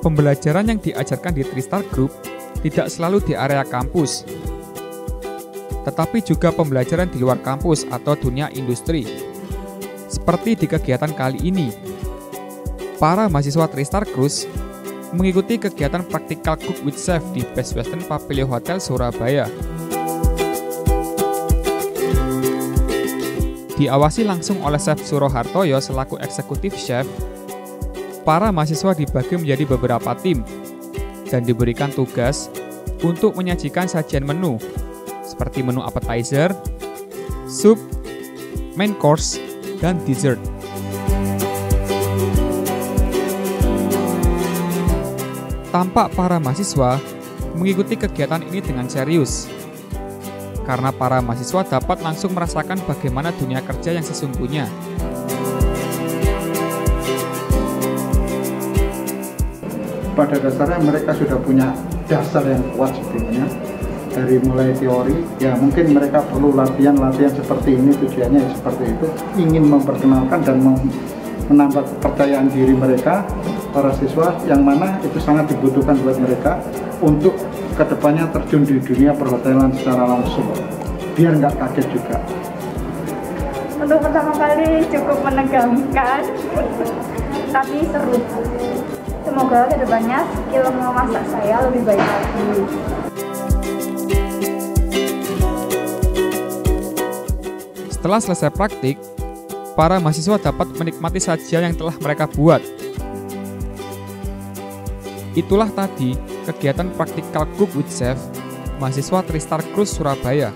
Pembelajaran yang diajarkan di Tristar Group tidak selalu di area kampus, tetapi juga pembelajaran di luar kampus atau dunia industri. Seperti di kegiatan kali ini, para mahasiswa Tristar Cruise mengikuti kegiatan Practical Cook with Chef di Best Western Pavilion Hotel Surabaya. Diawasi langsung oleh Chef Surohartoyo selaku eksekutif chef, para mahasiswa dibagi menjadi beberapa tim dan diberikan tugas untuk menyajikan sajian menu seperti menu appetizer, sup, main course, dan dessert. Tampak para mahasiswa mengikuti kegiatan ini dengan serius, karena para mahasiswa dapat langsung merasakan bagaimana dunia kerja yang sesungguhnya. Pada dasarnya mereka sudah punya dasar yang kuat sebenarnya. Dari mulai teori, ya mungkin mereka perlu latihan-latihan seperti ini, tujuannya seperti itu, ingin memperkenalkan dan menambah kepercayaan diri mereka, para siswa, yang mana itu sangat dibutuhkan buat mereka untuk kedepannya terjun di dunia perhotelan secara langsung, biar nggak kaget juga. Untuk pertama kali cukup menegangkan, tapi seru. Semoga kedepannya skill memasak saya lebih baik lagi. Setelah selesai praktik, para mahasiswa dapat menikmati sajian yang telah mereka buat. Itulah tadi kegiatan Practical Cook with Chef mahasiswa Tristar Cruise Surabaya.